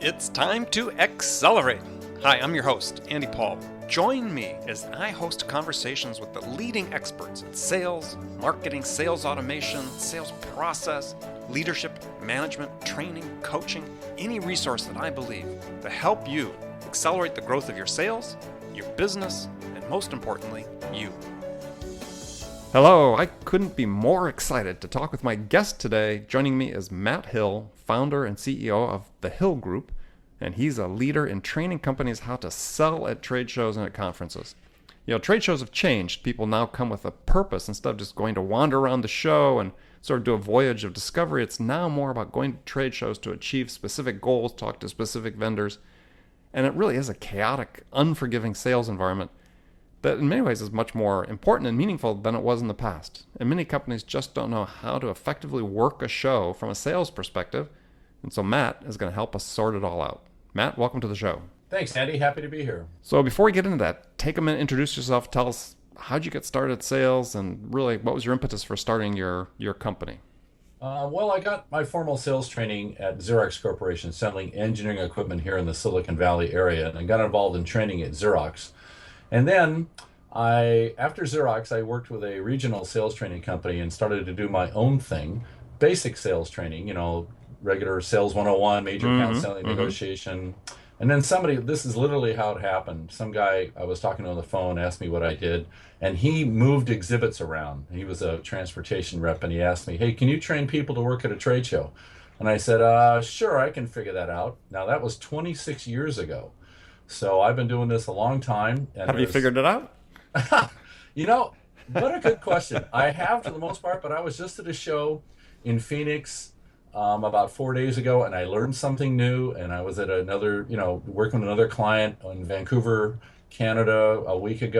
It's time to accelerate. Hi, I'm your host, Andy Paul. Join me as I host conversations with the leading experts in sales, marketing, sales automation, sales process, leadership, management, training, coaching, any resource that I believe to help you accelerate the growth of your sales, your business, and most importantly, you. Hello, I couldn't be more excited to talk with my guest today. Joining me is Matt Hill, founder and CEO of the Hill Group, and he's a leader in training companies how to sell at trade shows and at conferences. You know, trade shows have changed. People now come with a purpose instead of just going to wander around the show and sort of do a voyage of discovery. It's now more about going to trade shows to achieve specific goals, talk to specific vendors, and it really is a chaotic, unforgiving sales environment that in many ways is much more important and meaningful than it was in the past. And many companies just don't know how to effectively work a show from a sales perspective. And so Matt is going to help us sort it all out. Matt, welcome to the show. Thanks, Andy. Happy to be here. So before we get into that, take a minute, introduce yourself, tell us how'd you get started at sales, and really what was your impetus for starting your company? Well, I got my formal sales training at Xerox Corporation, selling engineering equipment here in the Silicon Valley area, and I got involved in training at Xerox. And then after Xerox, I worked with a regional sales training company and started to do my own thing, basic sales training, regular sales 101, major account selling, negotiation. And then this is literally how it happened. Some guy I was talking to on the phone asked me what I did, and he moved exhibits around. He was a transportation rep, and he asked me, hey, can you train people to work at a trade show? And I said, sure, I can figure that out. Now, that was 26 years ago. So I've been doing this a long time. And Have you figured it out? What a good question. I have for the most part, but I was just at a show in Phoenix about 4 days ago, and I learned something new. And I was at another, working with another client in Vancouver, Canada, a week and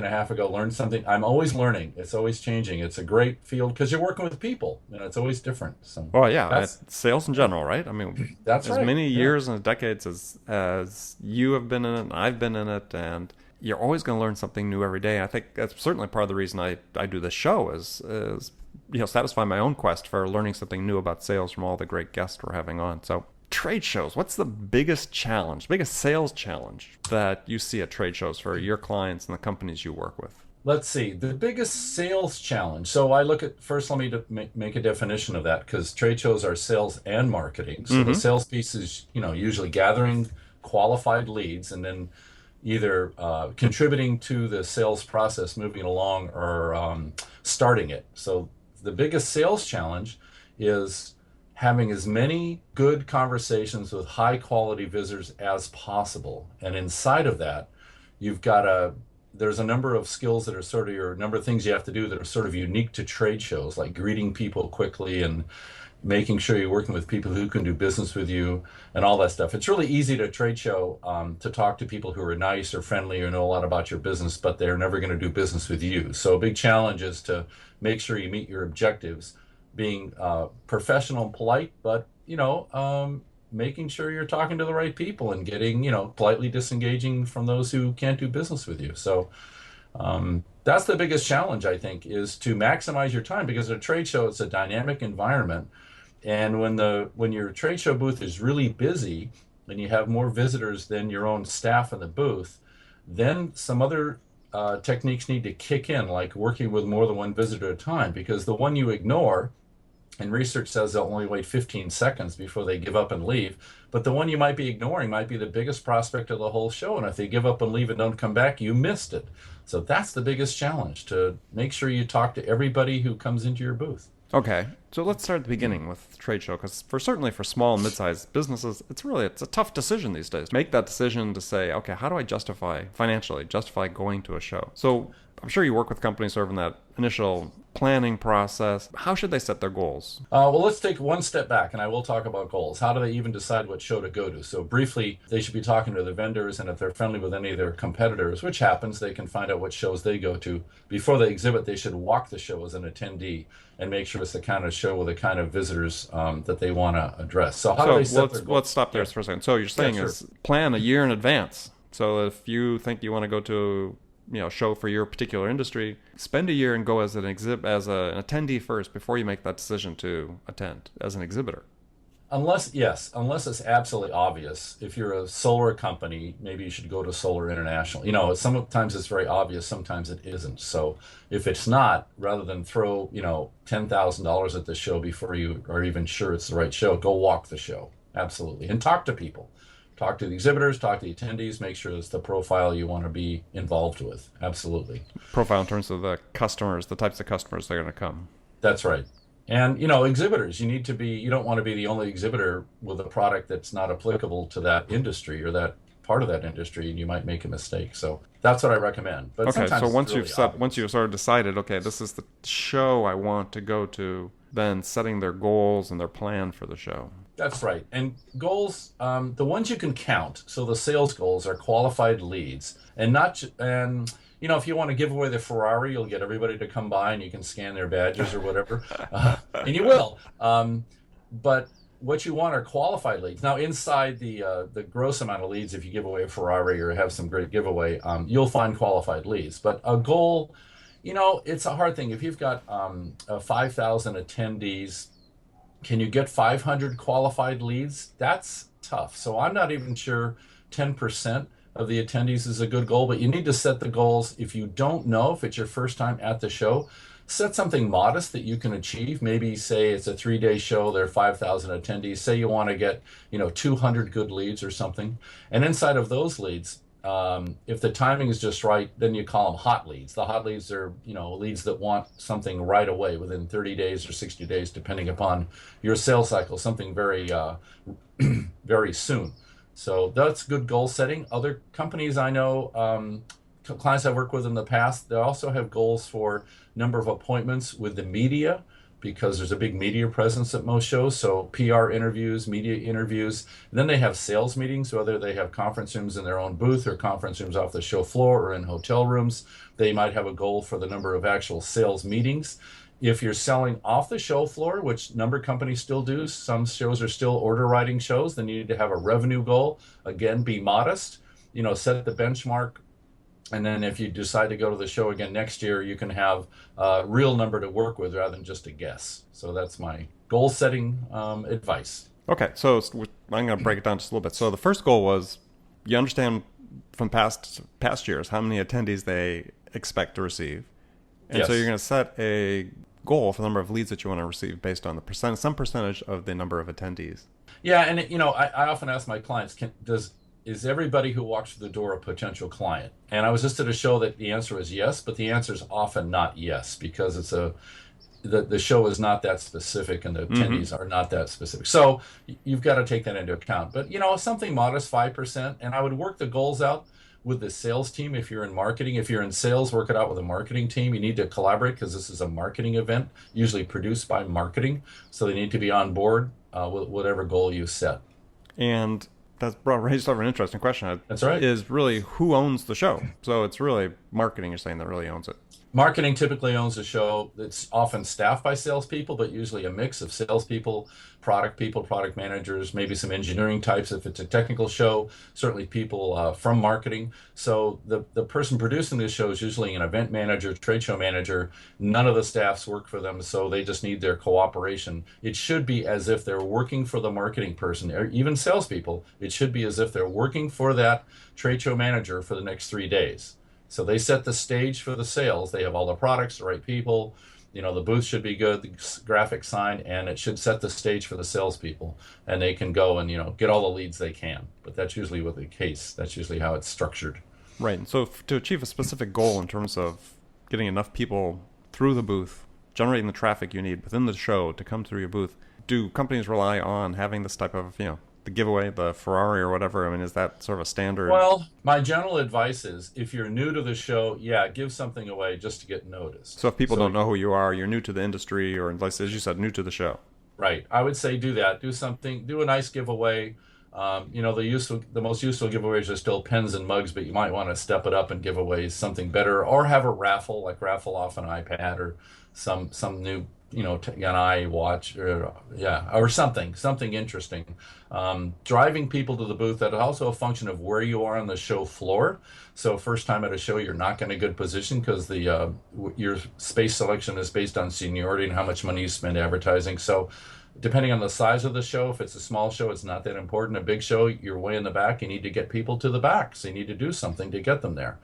a half ago, learned something. I'm always learning. It's always changing. It's a great field because you're working with people. It's always different. So well, yeah, it's sales in general, right? I mean, that's as right. many years and decades as you have been in it and I've been in it, and you're always going to learn something new every day. I think that's certainly part of the reason I do this show is satisfy my own quest for learning something new about sales from all the great guests we're having on. So trade shows, what's the biggest sales challenge that you see at trade shows for your clients and the companies you work with? Let's see, the biggest sales challenge. So I look at, first let me make a definition of that, because trade shows are sales and marketing. So the sales piece is, usually gathering qualified leads and then either contributing to the sales process, moving along, or starting it. So the biggest sales challenge is having as many good conversations with high quality visitors as possible. And inside of that, there's a number of skills that are sort of a number of things you have to do that are sort of unique to trade shows, like greeting people quickly and making sure you're working with people who can do business with you and all that stuff. It's really easy to trade show to talk to people who are nice or friendly or know a lot about your business, but they're never going to do business with you. So a big challenge is to make sure you meet your objectives, being professional and polite, but making sure you're talking to the right people and getting politely disengaging from those who can't do business with you. So that's the biggest challenge, I think, is to maximize your time, because at a trade show it's a dynamic environment, and when your trade show booth is really busy and you have more visitors than your own staff in the booth, then some other techniques need to kick in, like working with more than one visitor at a time, because the one you ignore, and research says they'll only wait 15 seconds before they give up and leave. But the one you might be ignoring might be the biggest prospect of the whole show. And if they give up and leave and don't come back, you missed it. So that's the biggest challenge, to make sure you talk to everybody who comes into your booth. Okay, so let's start at the beginning with trade show, because certainly for small and mid-sized businesses, it's a tough decision these days. Make that decision to say, okay, how do I financially justify going to a show? So I'm sure you work with companies sort of in that initial planning process. How should they set their goals? Well, let's take one step back, and I will talk about goals. How do they even decide what show to go to? So briefly, they should be talking to their vendors, and if they're friendly with any of their competitors, which happens, they can find out what shows they go to. Before they exhibit, they should walk the show as an attendee and make sure it's the kind of show with the kind of visitors that they want to address. So how do they set their goals? Let's stop there for a second. So you're saying is plan a year in advance. So if you think you want to go to show for your particular industry, spend a year and go as an attendee first before you make that decision to attend as an exhibitor. unless it's absolutely obvious. If you're a solar company, maybe you should go to Solar International. Sometimes it's very obvious, sometimes it isn't. So if it's not, rather than throw, $10,000 at the show before you are even sure it's the right show, go walk the show. Absolutely. And talk to people. Talk to the exhibitors, talk to the attendees, make sure it's the profile you want to be involved with. Absolutely. Profile in terms of the customers, the types of customers that are going to come. That's right. And exhibitors, you don't want to be the only exhibitor with a product that's not applicable to that industry or that part of that industry, and you might make a mistake. So that's what I recommend. But Okay, so sometimes once it's you've really set, once obvious. you've sort of decided, okay, this is the show I want to go to, then setting their goals and their plan for the show. That's right. And goals, the ones you can count. So the sales goals are qualified leads, and not and if you want to give away the Ferrari, you'll get everybody to come by and you can scan their badges or whatever, and you will. But what you want are qualified leads. Now, inside the gross amount of leads, if you give away a Ferrari or have some great giveaway, you'll find qualified leads. But a goal, it's a hard thing. If you've got 5,000 attendees, can you get 500 qualified leads? That's tough. So I'm not even sure 10% of the attendees is a good goal, but you need to set the goals. If you don't know, if it's your first time at the show, set something modest that you can achieve. Maybe say it's a 3-day show, there are 5,000 attendees. Say you want to get, 200 good leads or something. And inside of those leads, if the timing is just right, then you call them hot leads. The hot leads are, leads that want something right away within 30 days or 60 days, depending upon your sales cycle, something very, very soon. So that's good goal setting. Other companies I know, clients I've worked with in the past, they also have goals for number of appointments with the media, because there's a big media presence at most shows. So PR interviews, media interviews. And then they have sales meetings, whether they have conference rooms in their own booth or conference rooms off the show floor or in hotel rooms. They might have a goal for the number of actual sales meetings. If you're selling off the show floor, which a number of companies still do, some shows are still order writing shows, then you need to have a revenue goal. Again, be modest, set the benchmark. And then if you decide to go to the show again next year, you can have a real number to work with rather than just a guess. So that's my goal setting advice. Okay, so I'm going to break it down just a little bit. So the first goal was you understand from past years how many attendees they expect to receive. And Yes. so you're going to set a goal for the number of leads that you want to receive based on some percentage of the number of attendees. Yeah, and I often ask my clients, is everybody who walks through the door a potential client? And I was just at a show that the answer was yes, but the answer is often not yes, because the show is not that specific and the attendees are not that specific. So you've got to take that into account. But something modest, 5%, and I would work the goals out with the sales team. If you're in marketing, if you're in sales, work it out with a marketing team. You need to collaborate because this is a marketing event, usually produced by marketing. So they need to be on board with whatever goal you set. And that's raised up an interesting question. That's right. Is really who owns the show? So it's really marketing, you're saying, that really owns it. Marketing typically owns the show. It's often staffed by salespeople, but usually a mix of salespeople, product managers, maybe some engineering types if it's a technical show, certainly people from marketing. So the person producing this show is usually an event manager, trade show manager. None of the staffs work for them, so they just need their cooperation. It should be as if they're working for the marketing person, or even salespeople. It should be as if they're working for that trade show manager for the next 3 days. So they set the stage for the sales. They have all the products, the right people. The booth should be good, the graphic sign, and it should set the stage for the salespeople. And they can go and, get all the leads they can. But that's usually what the case. That's usually how it's structured. Right. And so to achieve a specific goal in terms of getting enough people through the booth, generating the traffic you need within the show to come through your booth, do companies rely on having this type of, the giveaway, the Ferrari or whatever? I mean, is that sort of a standard? Well, my general advice is if you're new to the show, give something away just to get noticed. So if people don't know who you are, you're new to the industry, or as you said, new to the show. Right. I would say do that. Do something. Do a nice giveaway. The most useful giveaways are still pens and mugs, but you might want to step it up and give away something better, or have a raffle, like raffle off an iPad or some new an iWatch or something interesting. Driving people to the booth, that is also a function of where you are on the show floor. So first time at a show, you're not in a good position because your space selection is based on seniority and how much money you spend advertising. So Depending on the size of the show, if it's a small show, it's not that important. A big show, you're way in the back. You need to get people to the back, so you need to do something to get them there.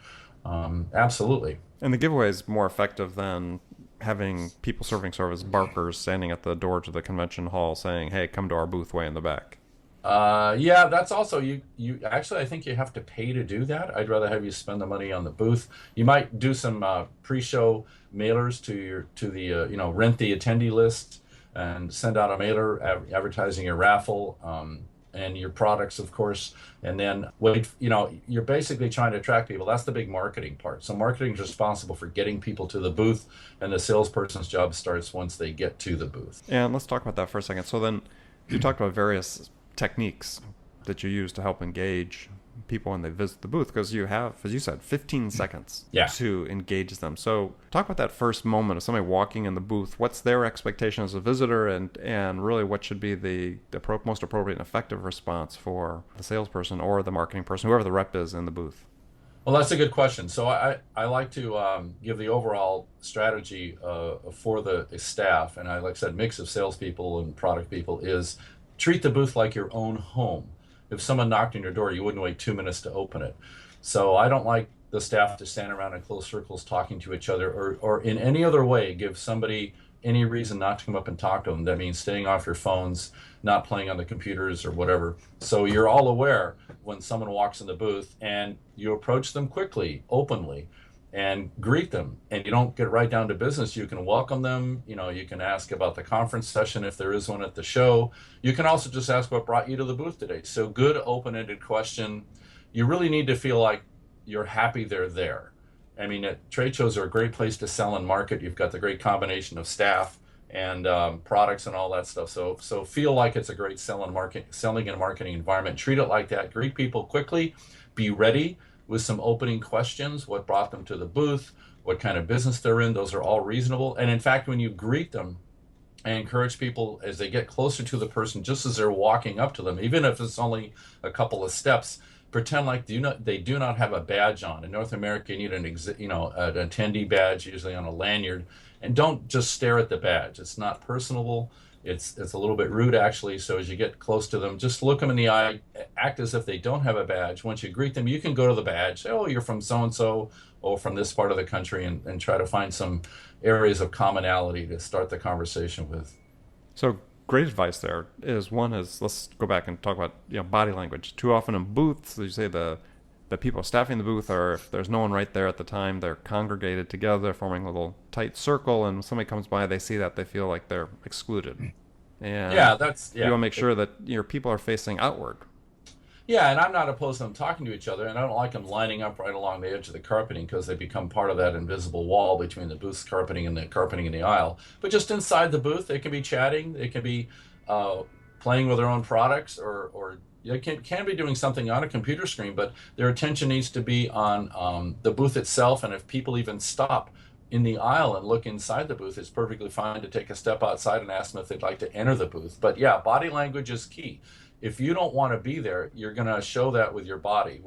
Absolutely. And the giveaway is more effective than having people serving sort of as barkers standing at the door to the convention hall saying, "Hey, come to our booth way in the back." Yeah, that's also you actually I think you have to pay to do that. I'd rather have you spend the money on the booth. You might do some pre-show mailers to the rent the attendee list and send out a mailer advertising your raffle and your products, of course, and then wait. You're basically trying to attract people. That's the big marketing part. So marketing is responsible for getting people to the booth, and the salesperson's job starts once they get to the booth. And let's talk about that for a second. So then you talked about various techniques that you use to help engage people when they visit the booth, because you have, as you said, 15 seconds to engage them. So talk about that first moment of somebody walking in the booth. What's their expectation as a visitor, and really what should be the most appropriate and effective response for the salesperson or the marketing person, whoever the rep is in the booth? Well, that's a good question. So I like to give the overall strategy for the staff, and like I said, mix of salespeople and product people is treat the booth like your own home. If someone knocked on your door, you wouldn't wait 2 minutes to open it. So I don't like the staff to stand around in close circles talking to each other or in any other way give somebody any reason not to come up and talk to them. That means staying off your phones, not playing on the computers or whatever. So you're all aware when someone walks in the booth and you approach them quickly, openly, and greet them, and you don't get right down to business. You can welcome them. You can ask about the conference session if there is one at the show. You can also just ask what brought you to the booth today. So good open-ended question. You really need to feel like you're happy they're there. I mean, trade shows are a great place to sell and market. You've got the great combination of staff and products and all that stuff. So feel like it's a great selling and marketing environment. Treat it like that. Greet people quickly. Be ready with some opening questions. What brought them to the booth? What kind of business they're in? Those are all reasonable. And in fact, when you greet them, I encourage people as they get closer to the person, just as they're walking up to them, even if it's only a couple of steps, pretend like they do not have a badge on. In North America, you need an attendee badge, usually on a lanyard, and don't just stare at the badge. It's not personable. It's a little bit rude, actually. So as you get close to them, just look them in the eye, act as if they don't have a badge. Once you greet them, you can go to the badge, say, "Oh, you're from so-and-so, or from this part of the country," and try to find some areas of commonality to start the conversation with. So great advice there is let's go back and talk about body language. Too often in booths, you say the people staffing the booth are, if there's no one right there at the time, they're congregated together, forming a little tight circle, and when somebody comes by, they see that, they feel like they're excluded. And you want to make sure that your people are facing outward. Yeah, and I'm not opposed to them talking to each other, and I don't like them lining up right along the edge of the carpeting because they become part of that invisible wall between the booth's carpeting and the carpeting in the aisle. But just inside the booth, they can be chatting, they can be playing with their own products, or they can be doing something on a computer screen, but their attention needs to be on the booth itself. And if people even stop in the aisle and look inside the booth, it's perfectly fine to take a step outside and ask them if they'd like to enter the booth. But yeah, body language is key. If you don't want to be there, you're going to show that with your body.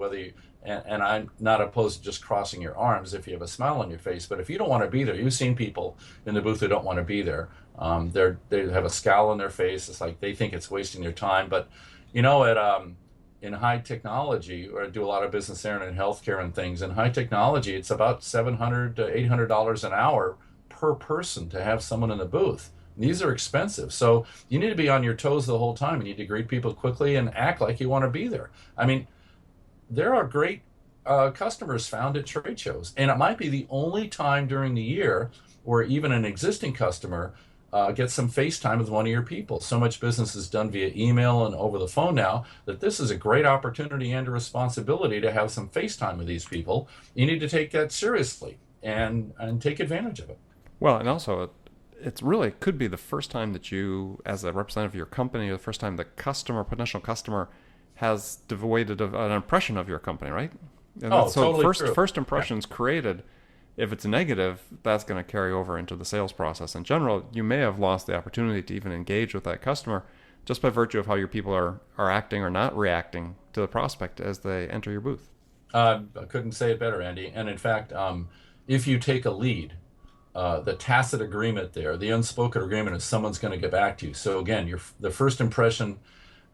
And I'm not opposed to just crossing your arms if you have a smile on your face. But if you don't want to be there, you've seen people in the booth who don't want to be there. They have a scowl on their face. It's like they think it's wasting their time. But in high technology, or I do a lot of business there and in healthcare and things. In high technology, it's about $700 to $800 an hour per person to have someone in the booth. These are expensive. So you need to be on your toes the whole time. You need to greet people quickly and act like you want to be there. I mean, there are great customers found at trade shows. And it might be the only time during the year where even an existing customer gets some face time with one of your people. So much business is done via email and over the phone now that this is a great opportunity and a responsibility to have some face time with these people. You need to take that seriously and take advantage of it. Well, and also it's really could be the first time that you, as a representative of your company, or the first time the potential customer, has devoided of an impression of your company, right? And so totally first impressions created, if it's negative, that's going to carry over into the sales process. In general, you may have lost the opportunity to even engage with that customer just by virtue of how your people are acting or not reacting to the prospect as they enter your booth. I couldn't say it better, Andy. And in fact, if you take a lead, the tacit agreement there, the unspoken agreement is someone's going to get back to you. So again, the first impression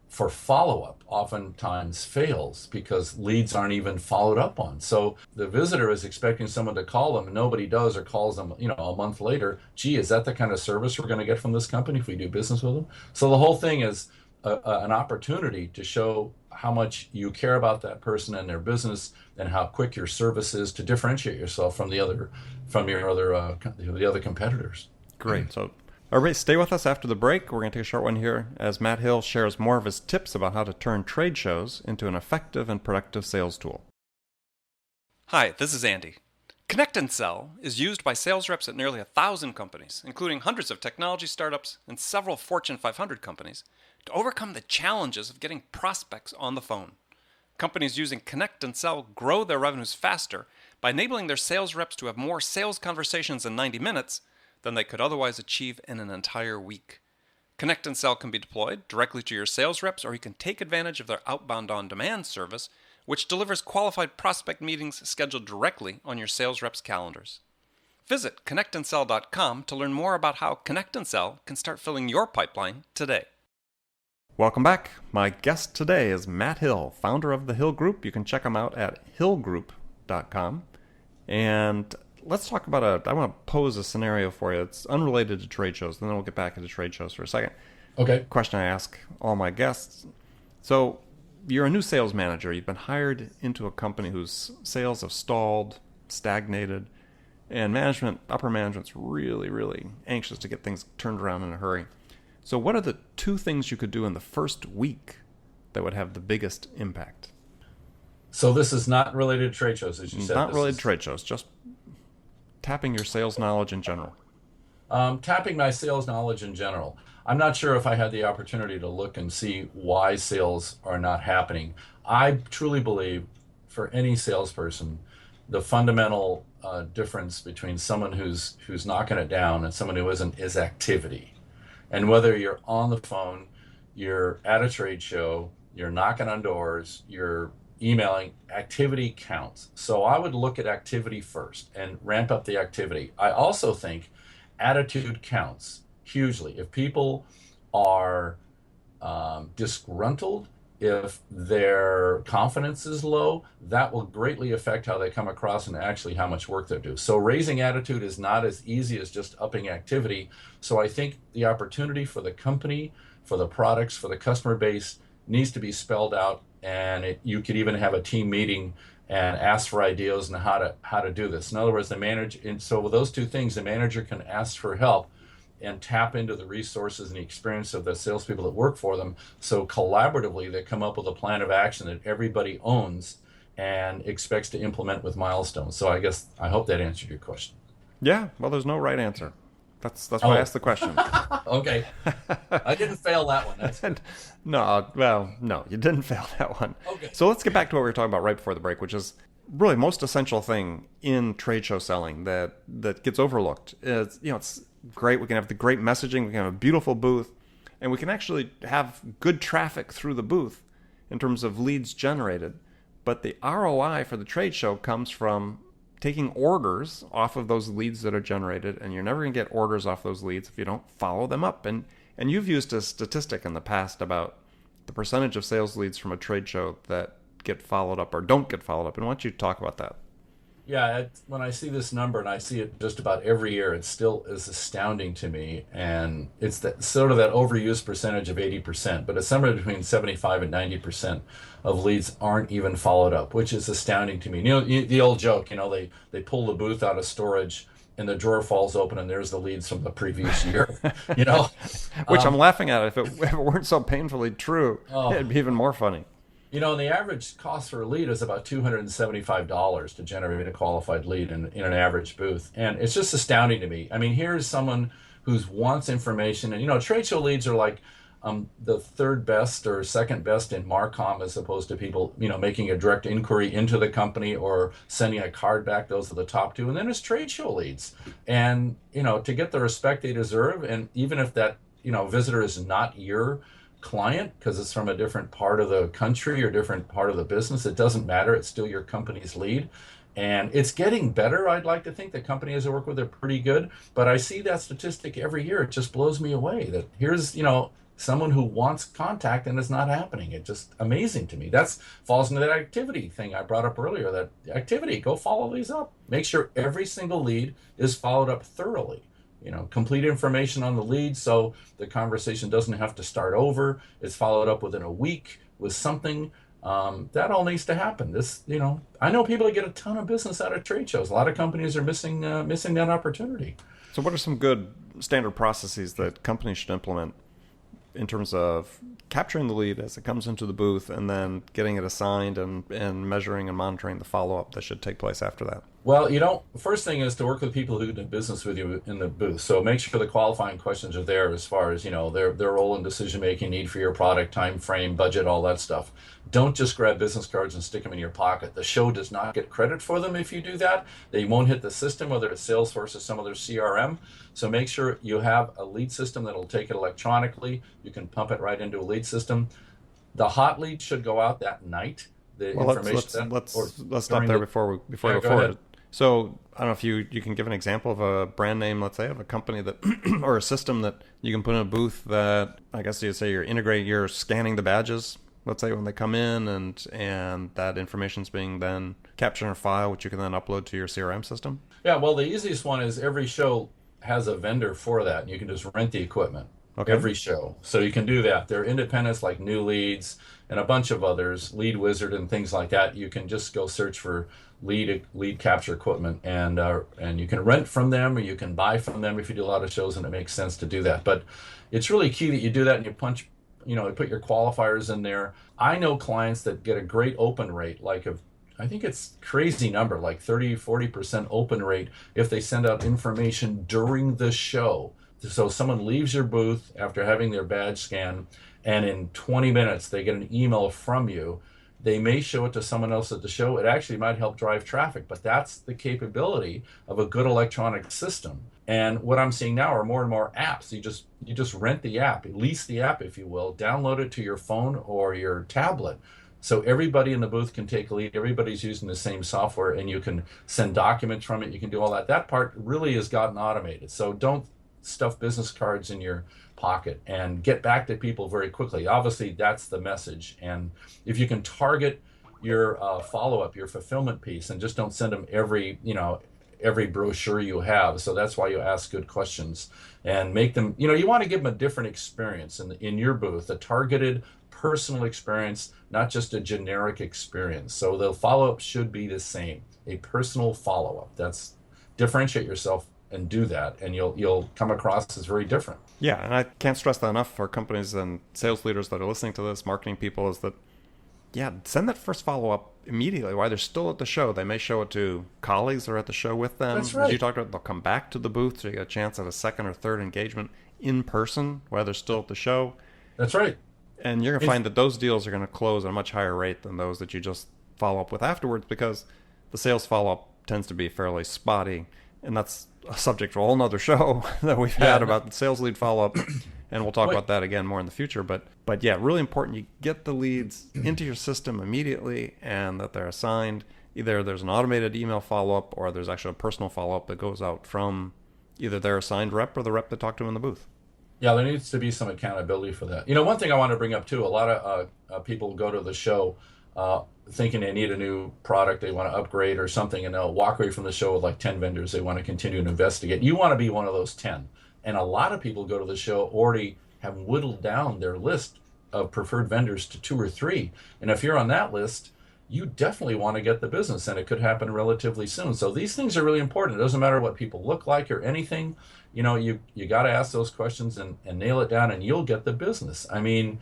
for follow-up oftentimes fails because leads aren't even followed up on. So the visitor is expecting someone to call them and nobody does, or calls them, a month later. Gee, is that the kind of service we're going to get from this company if we do business with them? So the whole thing is an opportunity to show how much you care about that person and their business, and how quick your service is to differentiate yourself from the other competitors. Great. So everybody, stay with us after the break. We're going to take a short one here as Matt Hill shares more of his tips about how to turn trade shows into an effective and productive sales tool. Hi, this is Andy. Connect and Sell is used by sales reps at nearly 1,000 companies, including hundreds of technology startups and several Fortune 500 companies, to overcome the challenges of getting prospects on the phone. Companies using Connect and Sell grow their revenues faster by enabling their sales reps to have more sales conversations in 90 minutes than they could otherwise achieve in an entire week. Connect and Sell can be deployed directly to your sales reps, or you can take advantage of their outbound on-demand service, which delivers qualified prospect meetings scheduled directly on your sales reps' calendars. Visit connectandsell.com to learn more about how Connect and Sell can start filling your pipeline today. Welcome back. My guest today is Matt Hill, founder of the Hill Group. You can check him out at hillgroup.com. And let's talk about I want to pose a scenario for you. It's unrelated to trade shows, and then we'll get back into trade shows for a second. Okay. Question I ask all my guests. So you're a new sales manager. You've been hired into a company whose sales have stalled, stagnated, and upper management's really, really anxious to get things turned around in a hurry. So what are the two things you could do in the first week that would have the biggest impact? So this is not related to trade shows, as you said. Not related to trade shows, just tapping your sales knowledge in general. Tapping my sales knowledge in general. I'm not sure if I had the opportunity to look and see why sales are not happening. I truly believe for any salesperson, the fundamental difference between someone who's knocking it down and someone who isn't is activity. And whether you're on the phone, you're at a trade show, you're knocking on doors, you're emailing, activity counts. So I would look at activity first and ramp up the activity. I also think attitude counts hugely. If people are disgruntled, if their confidence is low, that will greatly affect how they come across and actually how much work they do. So raising attitude is not as easy as just upping activity. So I think the opportunity for the company, for the products, for the customer base needs to be spelled out, and you could even have a team meeting and ask for ideas on how to do this. In other words, so with those two things, the manager can ask for help and tap into the resources and the experience of the salespeople that work for them. So collaboratively, they come up with a plan of action that everybody owns and expects to implement with milestones. So I hope that answered your question. Yeah, well, there's no right answer. That's why I asked the question. Okay. I didn't fail that one. That's good. No, you didn't fail that one. Okay. So let's get back to what we were talking about right before the break, which is really most essential thing in trade show selling that gets overlooked. Is, it's great. We can have the great messaging. We can have a beautiful booth, and we can actually have good traffic through the booth in terms of leads generated. But the ROI for the trade show comes from taking orders off of those leads that are generated, and you're never going to get orders off those leads if you don't follow them up. And you've used a statistic in the past about the percentage of sales leads from a trade show that get followed up or don't get followed up. And why don't you talk about that? Yeah, when I see this number, and I see it just about every year, it still is astounding to me. And it's that sort of that overused percentage of 80%, but it's somewhere between 75 and 90% of leads aren't even followed up, which is astounding to me. The old joke, they pull the booth out of storage and the drawer falls open and there's the leads from the previous year, Which I'm laughing at. If it weren't so painfully true, it'd be even more funny. The average cost for a lead is about $275 to generate a qualified lead in an average booth. And it's just astounding to me. I mean, here's someone who wants information. And, trade show leads are like the third best or second best in Marcom, as opposed to people, making a direct inquiry into the company or sending a card back. Those are the top two. And then there's trade show leads. And, to get the respect they deserve, and even if that, visitor is not your client because it's from a different part of the country or different part of the business, it doesn't matter. It's still your company's lead. And it's getting better. I'd like to think the companies I work with are pretty good, but I see that statistic every year. It just blows me away that here's, someone who wants contact and it's not happening. It's just amazing to me. That's falls into that activity thing I brought up earlier. That activity, go follow these up. Make sure every single lead is followed up thoroughly. Complete information on the lead so the conversation doesn't have to start over. It's followed up within a week with something. That all needs to happen. I know people that get a ton of business out of trade shows. A lot of companies are missing that opportunity. So, what are some good standard processes that companies should implement in terms of capturing the lead as it comes into the booth and then getting it assigned and measuring and monitoring the follow-up that should take place after that? Well, first thing is to work with people who do business with you in the booth. So make sure the qualifying questions are there as far as, their role in decision making, need for your product, time frame, budget, all that stuff. Don't just grab business cards and stick them in your pocket. The show does not get credit for them if you do that. They won't hit the system, whether it's Salesforce or some other CRM. So make sure you have a lead system that'll take it electronically. You can pump it right into a lead system. The hot lead should go out that night. Let's stop there before we go forward. So I don't know if you can give an example of a brand name, let's say, of a company that or a system that you can put in a booth that I guess you'd say you're scanning the badges, let's say, when they come in, and that information's being then captured in a file, which you can then upload to your CRM system. Yeah, well, the easiest one is every show has a vendor for that, and you can just rent the equipment. Okay. Every show. So you can do that. There are independents like New Leads and a bunch of others, Lead Wizard and things like that. You can just go search for lead capture equipment, and you can rent from them or you can buy from them if you do a lot of shows and it makes sense to do that. But it's really key that you do that and you put your qualifiers in there. I know clients that get a great open rate, I think it's crazy number, like 30-40% open rate if they send out information during the show. So someone leaves your booth after having their badge scanned, and in 20 minutes they get an email from you. They may show it to someone else at the show. It actually might help drive traffic, but that's the capability of a good electronic system. And what I'm seeing now are more and more apps. You just rent the app, lease the app, if you will, download it to your phone or your tablet. So everybody in the booth can take a lead. Everybody's using the same software, and you can send documents from it. You can do all that. That part really has gotten automated. So don't stuff business cards in your pocket, and get back to people very quickly. Obviously, that's the message. And if you can target your follow-up, your fulfillment piece, and just don't send them every brochure you have. So that's why you ask good questions and make them, you want to give them a different experience in your booth, a targeted personal experience, not just a generic experience. So the follow-up should be the same, a personal follow-up. That's differentiate yourself and do that, and you'll come across as very different. Yeah, and I can't stress that enough for companies and sales leaders that are listening to this, marketing people, is that, send that first follow-up immediately while they're still at the show. They may show it to colleagues that are at the show with them. That's right. As you talked about, they'll come back to the booth so you get a chance at a second or third engagement in person while they're still at the show. That's right. And you're going to find that those deals are going to close at a much higher rate than those that you just follow up with afterwards, because the sales follow-up tends to be fairly spotty. And that's a subject for a whole nother show that we've had about the sales lead follow-up, and we'll talk about that again more in the future. But really important, you get the leads into your system immediately and that they're assigned. Either there's an automated email follow-up or there's actually a personal follow-up that goes out from either their assigned rep or the rep that talked to them in the booth. Yeah, there needs to be some accountability for that. One thing I want to bring up too, a lot of people go to the show thinking they need a new product, they want to upgrade or something, and they'll walk away from the show with like 10 vendors they want to continue to investigate. You want to be one of those 10. And a lot of people go to the show already have whittled down their list of preferred vendors to 2 or 3. And if you're on that list, you definitely want to get the business, and it could happen relatively soon. So these things are really important. It doesn't matter what people look like or anything. You got to ask those questions and nail it down, and you'll get the business. I mean,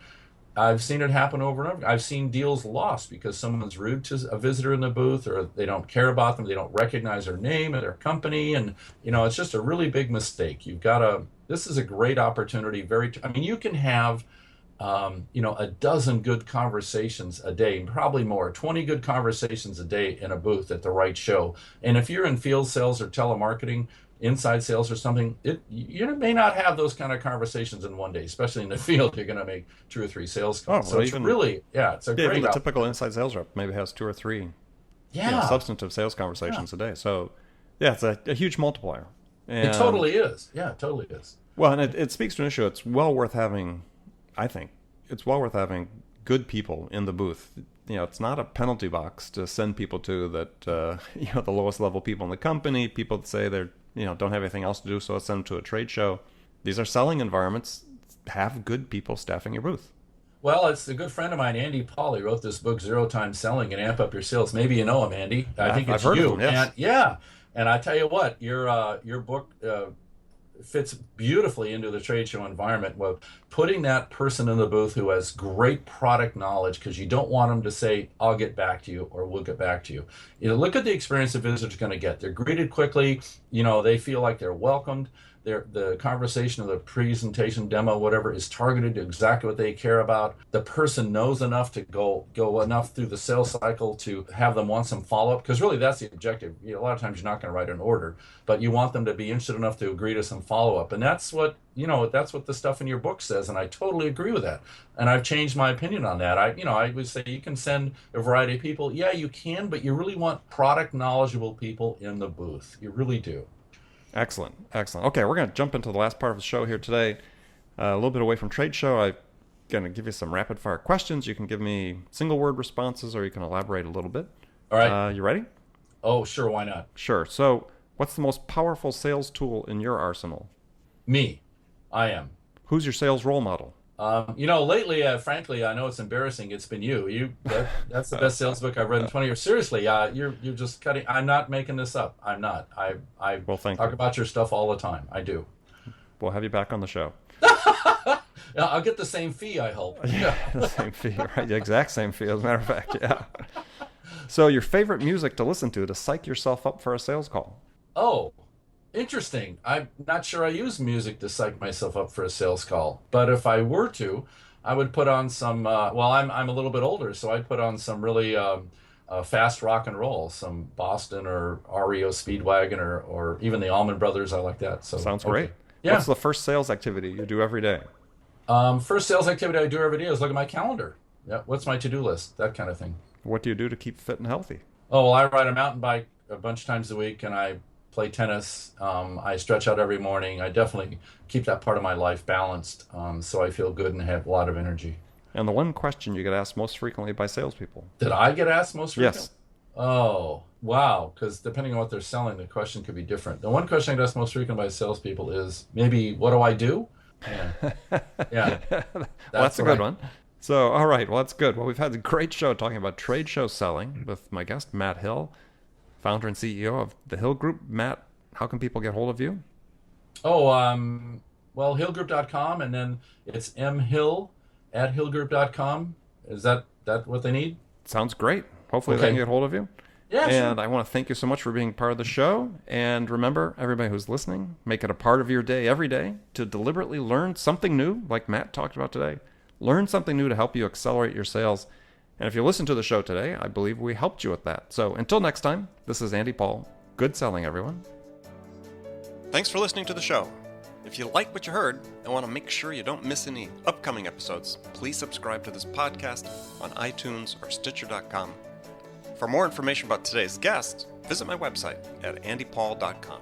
I've seen it happen over and over. I've seen deals lost because someone's rude to a visitor in the booth, or they don't care about them. They don't recognize their name or their company. And, it's just a really big mistake. This is a great opportunity. You can have, a dozen good conversations a day, probably more, 20 good conversations a day in a booth at the right show. And if you're in field sales or telemarketing, inside sales or something, you may not have those kind of conversations in one day, especially in the field. You're going to make 2 or 3 sales calls. So it's really, it's a great even the typical inside sales rep maybe has 2 or 3 Yeah. substantive sales conversations a day. So, yeah, it's a huge multiplier. And, It totally is. Yeah, it totally is. well, and it speaks to an issue. It's well worth having, I think, it's well worth having good people in the booth. It's not a penalty box to send people to that, the lowest level people in the company, people that say they're, don't have anything else to do, so let's send them to a trade show. These are selling environments. Have good people staffing your booth. Well, it's a good friend of mine, Andy Paul. He wrote this book, Zero Time Selling and Amp Up Your Sales. Maybe you know him, Andy. I think it's I've heard you. of him, yes. And, yeah. And I tell you what, your book fits beautifully into the trade show environment with putting that person in the booth who has great product knowledge, because you don't want them to say, I'll get back to you, or we'll get back to you. Look at the experience the visitor's going to get. They're greeted quickly. They feel like they're welcomed. The conversation or the presentation, demo, whatever, is targeted to exactly what they care about. The person knows enough to go enough through the sales cycle to have them want some follow-up, because really that's the objective. A lot of times you're not going to write an order, but you want them to be interested enough to agree to some follow-up. And that's what the stuff in your book says, and I totally agree with that. And I've changed my opinion on that. I would say you can send a variety of people. Yeah, you can, but you really want product knowledgeable people in the booth. You really do. Excellent. Okay, we're going to jump into the last part of the show here today. A little bit away from trade show. I'm going to give you some rapid fire questions. You can give me single word responses, or you can elaborate a little bit. All right. You ready? Oh, sure. Why not? Sure. So, what's the most powerful sales tool in your arsenal? Me. I am. Who's your sales role model? Lately, frankly, I know it's embarrassing. It's been you. That's the best sales book I've read in 20 years. Seriously, you're just cutting. I'm not making this up. I'm not. I thank talk you. about your stuff all the time. I do. We'll have you back on the show. I'll get the same fee, I hope. Yeah, the same fee, right? The exact same fee, as a matter of fact. Yeah. So, your favorite music to listen to psych yourself up for a sales call? Oh. Interesting. I'm not sure I use music to psych myself up for a sales call, but if I were to, I would put on some. I'm a little bit older, so I'd put on some really fast rock and roll, some Boston or REO Speedwagon or even the Allman Brothers. I like that. So sounds great. Yeah. What's the first sales activity you do every day? First sales activity I do every day is look at my calendar. Yeah. What's my to-do list? That kind of thing. What do you do to keep fit and healthy? Oh, well, I ride a mountain bike a bunch of times a week, and I play tennis. I stretch out every morning. I definitely keep that part of my life balanced, so I feel good and have a lot of energy. And the one question you get asked most frequently by salespeople? Did I get asked most frequently? Yes. Oh, wow. Because depending on what they're selling, the question could be different. The one question I get asked most frequently by salespeople is maybe, what do I do? Yeah. Yeah. That's a good one. So, all right. Well, that's good. Well, we've had a great show talking about trade show selling with my guest, Matt Hill, founder and CEO of the Hill Group. Matt, how can people get hold of you? Oh, well, hillgroup.com, and then it's mhill@hillgroup.com. Is that what they need? Sounds great. Hopefully they can get hold of you. Yeah, and sure. I want to thank you so much for being part of the show. And remember, everybody who's listening, make it a part of your day every day to deliberately learn something new, like Matt talked about today. Learn something new to help you accelerate your sales. And if you listen to the show today, I believe we helped you with that. So until next time, this is Andy Paul. Good selling, everyone. Thanks for listening to the show. If you like what you heard and want to make sure you don't miss any upcoming episodes, please subscribe to this podcast on iTunes or Stitcher.com. For more information about today's guest, visit my website at andypaul.com.